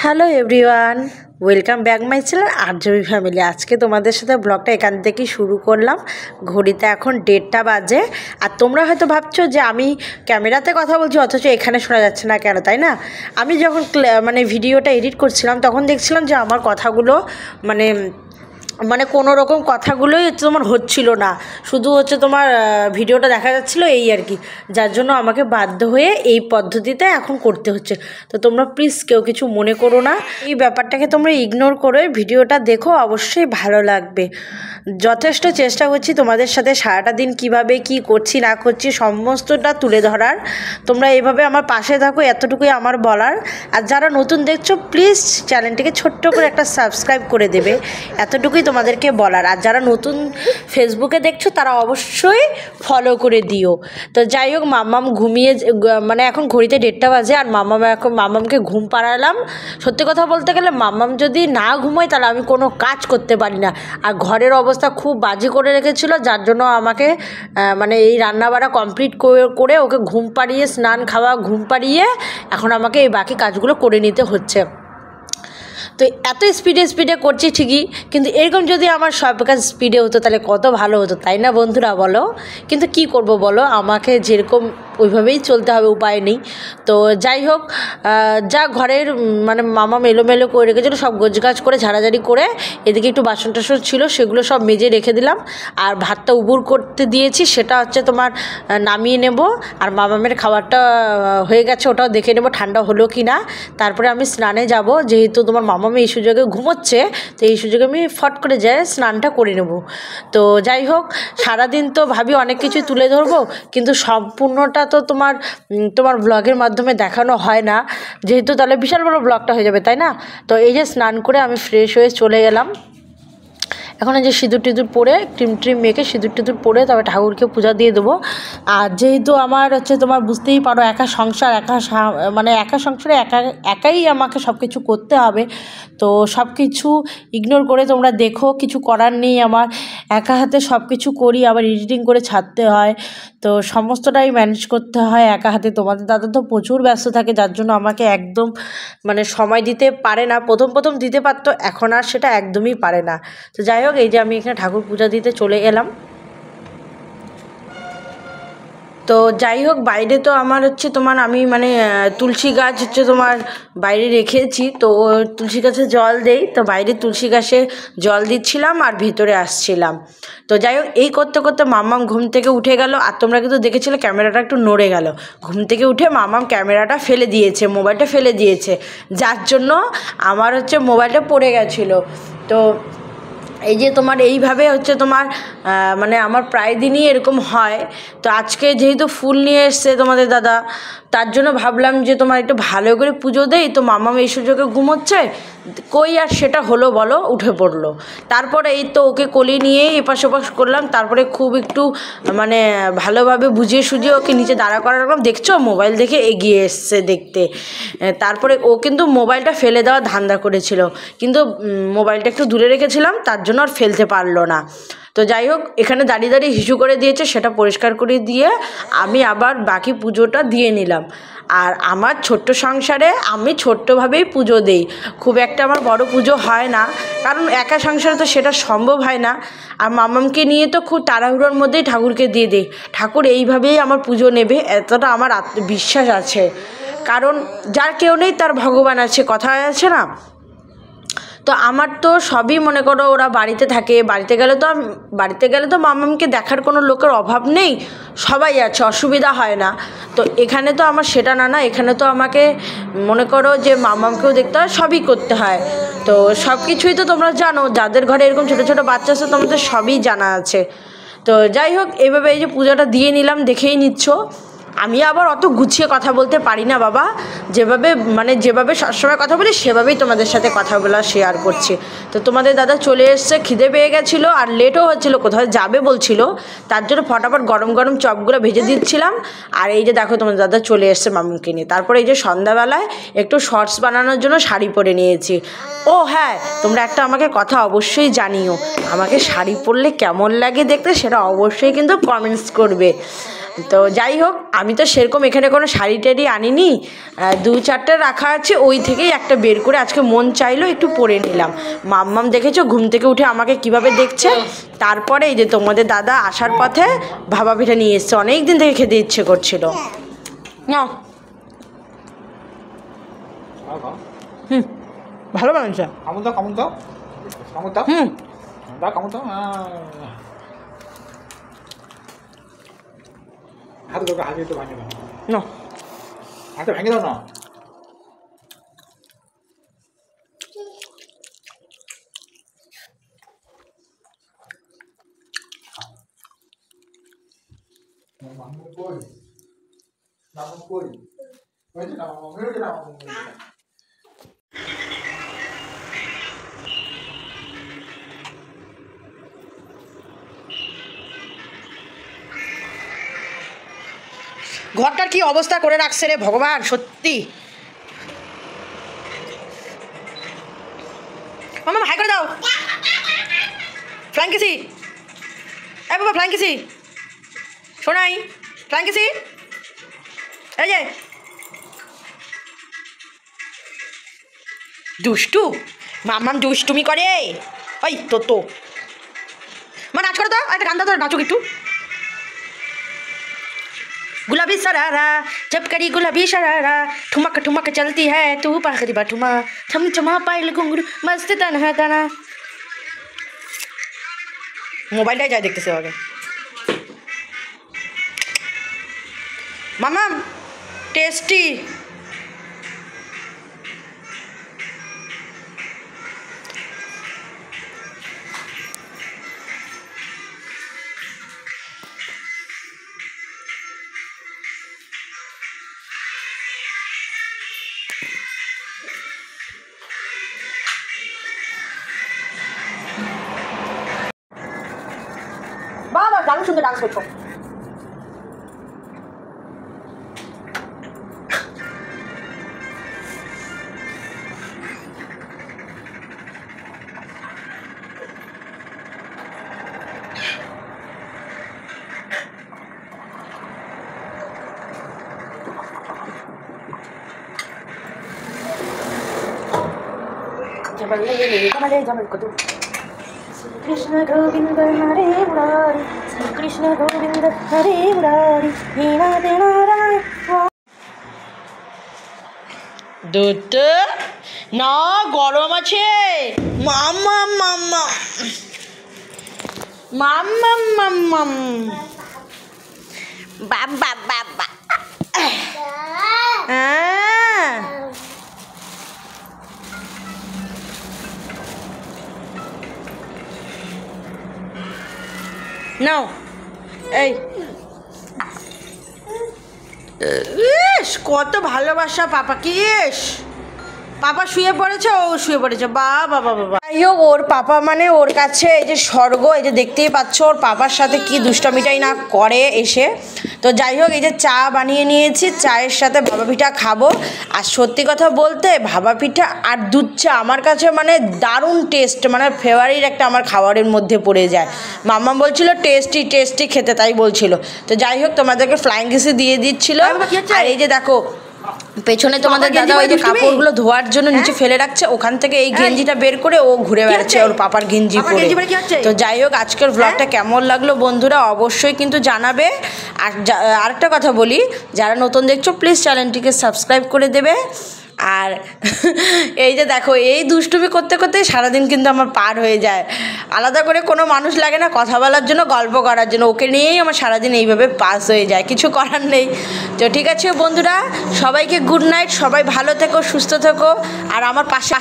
Hello everyone, welcome back my channel RJB family. আজকে তোমাদের সাথে ব্লগটা এখান থেকেই শুরু করলাম। ঘড়িতে এখন 1:30 বাজে। আর তোমরা হয়তো ভাবছো যে আমি ক্যামেরাতে কথা বলছি অথচ এখানে শোনা যাচ্ছে না কেন, তাই না? আমি যখন ভিডিওটা এডিট করছিলাম তখন দেখছিলাম যে আমার কথাগুলো মানে কোনো রকম কথাগুলোই তোমার হচ্ছিল না, শুধু তোমার ভিডিওটা দেখা যাচ্ছিলো এই আর কি, যার জন্য আমাকে বাধ্য হয়ে এই পদ্ধতিতে এখন করতে হচ্ছে। তো তোমরা প্লিজ কেউ কিছু মনে করো না, এই ব্যাপারটাকে তোমরা ইগনোর করে ভিডিওটা দেখো, অবশ্যই ভালো লাগবে। যথেষ্ট চেষ্টা করছি তোমাদের সাথে সারাটা দিন কিভাবে কি করছি না করছি সমস্তটা তুলে ধরার। তোমরা এভাবে আমার পাশে থাকো, এতটুকুই আমার বলার। আর যারা নতুন দেখছো প্লিজ চ্যানেলটিকে ছোট্ট করে একটা সাবস্ক্রাইব করে দেবে, এতটুকুই তোমাদেরকে বলার। আর যারা নতুন ফেসবুকে দেখছো তারা অবশ্যই ফলো করে দিও। তো যাই হোক, মাম্মাম ঘুমিয়ে এখন ঘড়িতে 1:30 বাজে আর মাম্মামকে ঘুম পাড়ালাম। সত্যি কথা বলতে গেলে মাম্মাম যদি না ঘুমোয় তাহলে আমি কোনো কাজ করতে পারি না। আর ঘরের অবস্থা খুব বাজে করে রেখেছিলো, যার জন্য আমাকে এই রান্নাবাড়া কমপ্লিট করে ওকে ঘুম পাড়িয়ে স্নান খাওয়া ঘুম পাড়িয়ে এখন আমাকে এই বাকি কাজগুলো করে নিতে হচ্ছে। তো এত স্পিডে করছি ঠিকই, কিন্তু এরকম যদি আমার সব কাজ স্পিডে হতো তাহলে কত ভালো হতো, তাই না বন্ধুরা? বলো। কিন্তু কি করব বলো, আমাকে যেরকম ওইভাবেই চলতে হবে, উপায় নেই। তো যাই হোক, যা ঘরের মামা এলোমেলো করে রেখেছিলো সব গোছগাছ করে ঝাড়াঝাড়ি করে, এদিকে একটু বাসন টাসন ছিল সেগুলো সব মেজে রেখে দিলাম। আর ভাতটা উবুর করতে দিয়েছি, সেটা তোমার নামিয়ে নেব। আর মামামের খাবারটা হয়ে গেছে, ওটাও দেখে নেব ঠান্ডা হলো কি না। তারপরে আমি স্নানে যাব, যেহেতু তোমার মামামে এই সুযোগে ঘুমোচ্ছে, তো এই সুযোগে আমি ফট করে যাই স্নানটা করে নেব। তো যাই হোক, সারাদিন তো ভাবি অনেক কিছুই তুলে ধরবো, কিন্তু সম্পূর্ণটা তো তোমার ব্লগের মাধ্যমে দেখানো হয় না, যেহেতু তাহলে বিশাল বড় ব্লগটা হয়ে যাবে, তাই না? তো এই যে স্নান করে আমি ফ্রেশ হয়ে চলে গেলাম। এখন এই যে সিঁদুর টিঁদুর পরে ট্রিম মেখে সিঁদুর টিঁদুর পরে তবে ঠাকুরকে পূজা দিয়ে দেবো। আর যেহেতু আমার তোমার বুঝতেই পারো একা সংসার, একা সংসারে একাই আমাকে সব কিছু করতে হবে। তো সব কিছু ইগনোর করে তোমরা দেখো, কিছু করার নেই, আমার একা হাতে সব কিছু করি, আবার এডিটিং করে ছাড়তে হয়, তো সমস্তটাই ম্যানেজ করতে হয় একা হাতে। তোমাদের দাদা তো প্রচুর ব্যস্ত থাকে, যার জন্য আমাকে একদম সময় দিতে পারে না। প্রথম দিতে পারতো, এখন আর সেটা একদমই পারে না। তো যাই হোক, এই যে আমি এখানে ঠাকুর পূজা দিতে চলে এলাম। তো যাই হোক, বাইরে তো আমার তোমার আমি তুলসী গাছ তোমার বাইরে রেখেছি, তো তুলসী গাছে জল দেই, তো বাইরে তুলসী গাছে জল দিচ্ছিলাম আর ভেতরে আসছিলাম। তো যাই হোক, এই করতে করতে মাম্মাম ঘুম থেকে উঠে গেল। আর তোমরা কিন্তু দেখেছিলে ক্যামেরাটা একটু নড়ে গেল। ঘুম থেকে উঠে মাম্মাম ক্যামেরাটা ফেলে দিয়েছে, মোবাইলটা ফেলে দিয়েছে, যার জন্য আমার মোবাইলটা পড়ে গেছিলো। তো এই যে তোমার এইভাবে তোমার আমার প্রায় দিনই এরকম হয়। তো আজকে যেহেতু ফুল নিয়ে এসছে তোমাদের দাদা, তার জন্য ভাবলাম যে তোমার একটু ভালো করে পুজো দেই। তো মামাম এই সুযোগে ঘুমোচ্ছে, কই আর সেটা হলো বলো, উঠে পড়লো। তারপরে এই তো ওকে কোলে নিয়েই এপাশ ওপাশ করলাম। তারপরে খুব একটু ভালোভাবে বুঝিয়ে সুঝিয়ে ওকে নিচে দাঁড়া করা রাখলাম। দেখছো, মোবাইল দেখে এগিয়ে এসছে দেখতে। তারপরে ও কিন্তু মোবাইলটা ফেলে দেওয়ার ধান্দা করেছিল, কিন্তু মোবাইলটা একটু দূরে রেখেছিলাম, তার জন্য আর ফেলতে পারলো না। তো যাই হোক, এখানে দাঁড়িয়ে হিসু করে দিয়েছে, সেটা পরিষ্কার করে দিয়ে আমি আবার বাকি পুজোটা দিয়ে নিলাম। আর আমার ছোট্ট সংসারে আমি ছোট্টভাবেই পুজো দেই, খুব একটা আমার বড় পুজো হয় না, কারণ একা সংসারে তো সেটা সম্ভব হয় না। আর মামামকে নিয়ে তো খুব তাড়াহুড়োর মধ্যেই ঠাকুরকে দিয়ে দিই, ঠাকুর এইভাবেই আমার পুজো নেবে, এতটা আমার আত্মবিশ্বাস আছে। কারণ যার কেউ নেই তার ভগবান আছে, কথা আছে না? তো আমার তো সবই মনে করো ওরা বাড়িতে থাকে, বাড়িতে গেলে তো মামামকে দেখার কোনো লোকের অভাব নেই, সবাই আছে, অসুবিধা হয় না। তো এখানে তো আমার সেটা না, এখানে তো আমাকে মনে করো যে মামামকেও দেখতে হয়, সবই করতে হয়। তো সব কিছুই তো তোমরা জানো, যাদের ঘরে এরকম ছোটো ছোটো বাচ্চা আছে তোমাদের সবই জানা আছে। তো যাই হোক, এইভাবে এই যে পূজাটা দিয়ে নিলাম, দেখেই নিচ্ছ। আমি আবার অত গুছিয়ে কথা বলতে পারি না বাবা, যেভাবে সবসময় কথা বলি সেভাবেই তোমাদের সাথে কথা বলা শেয়ার করছি। তো তোমাদের দাদা চলে এসছে, খিদে পেয়ে গেছিলো আর লেটও হচ্ছিলো, কোথাও যাবে বলছিল, তার জন্য ফটাফট গরম গরম চপগুলো ভেজে দিচ্ছিলাম। আর এই যে দেখো তোমাদের দাদা চলে এসছে মামুকে নিয়ে। তারপরে এই যে সন্ধ্যাবেলায় একটু শর্টস বানানোর জন্য শাড়ি পরে নিয়েছি। ও হ্যাঁ, তোমরা একটা আমাকে কথা অবশ্যই জানিও, আমাকে শাড়ি পরলে কেমন লাগে দেখতে, সেটা অবশ্যই কিন্তু কমেন্টস করবে। তো যাই হোক, আমি তো সেরকম এখানে কোনো শাড়ি টাড়ি আনিনি, 2-4টা রাখা আছে, ওই থেকেই একটা বের করে আজকে মন চাইলো একটু পরে নিলাম। মাম্মাম দেখেছো ঘুম থেকে উঠে আমাকে কিভাবে দেখছে। তারপরে এই যে তোমাদের দাদা আসার পথে ভাপা পিঠা নিয়ে এসছে, অনেক দিন থেকে খেতে ইচ্ছে করছিল। নাও। ভালো বানাচ্ছে। হাতে ভেঙে দাও না। ঘরটার কি অবস্থা করে রাখছে রে ভগবান, সত্যি। মামা হাই করে দাও। ফ্লাইং কিসি, এই বাবা ফ্লাইং কিসি, শোনাই ফ্লাইং কিসি, এই যে দুষ্টু মাম্মাম দুষ্টুমি করে। ওই তো মা নাচ করো তো, একটা গান দাও তো, নাচুক একটু। गुलाबी सरारा जब करी गुलाबी शरारा, ठुमक ठुमक चलती है तू पाखरी बाठुमा, छम छमा पायल घुंघरू मस्त तनहा तना। मोबाइलটাই যাই দেখতেছে আগে। মামা টেস্টি। বাবা দারুণ সুন্দর ডান্স করছো। कृष्ण गोविंद हरे मुरारी, कृष्ण गोविंद हरे मुरारी, हीना देना राय। দুধ না গরম আছে। মাম্মা মাম্মা মাম্মা মাম্মা বাবা বাবা। নাও এই ইস কত ভালোবাসা পাপাকে। ইস পাপা শুয়ে পড়েছে, ও শুয়ে পড়েছে। বাবা বাবা বাবা। যাই হোক, ওর পাপা মানে ওর কাছে এই যে স্বর্গ। এই যে দেখতেই পাচ্ছ ওর পাপার সাথে কি দুষ্টামিটাই না করে এসে। তো যাই হোক, এই যে চা বানিয়ে নিয়েছি, চায়ের সাথে ভাপা পিঠা খাবো। আর সত্যি কথা বলতে ভাপা পিঠা আর দুধ চা আমার কাছে মানে দারুণ টেস্ট, মানে ফেভারিট একটা আমার খাবারের মধ্যে পড়ে যায়। মাম্মা বলছিল টেস্টি টেস্টি খেতে, তাই বলছিল। তো যাই হোক, তোমাদেরকে ফ্লাইং কিসি দিয়ে দিচ্ছিল। আর এই যে দেখো পেছনে তোমাদের দাদা ওই যে কাপড়গুলো ধোয়ার জন্য নিচে ফেলে রাখছে, ওখান থেকে এই গেঞ্জিটা বের করে ও ঘুরে বেড়াচ্ছে ওর পাপার গেঞ্জি পরে। তো যাই হোক, আজকের ব্লগটা কেমন লাগলো বন্ধুরা অবশ্যই কিন্তু জানাবে। আর আরেকটা কথা বলি, যারা নতুন দেখছো প্লিজ চ্যানেলটিকে সাবস্ক্রাইব করে দেবে। আর এই যে দেখো, এই দুষ্টুমি করতে করতে সারাদিন কিন্তু আমার পার হয়ে যায়। আলাদা করে কোনো মানুষ লাগে না কথা বলার জন্য, গল্প করার জন্য, ওকে নিয়েই আমার সারাদিন এইভাবে পাস হয়ে যায়, কিছু করার নেই। তো ঠিক আছে বন্ধুরা, সবাইকে গুড নাইট, সবাই ভালো থেকো, সুস্থ থেকো, আর আমার পাশে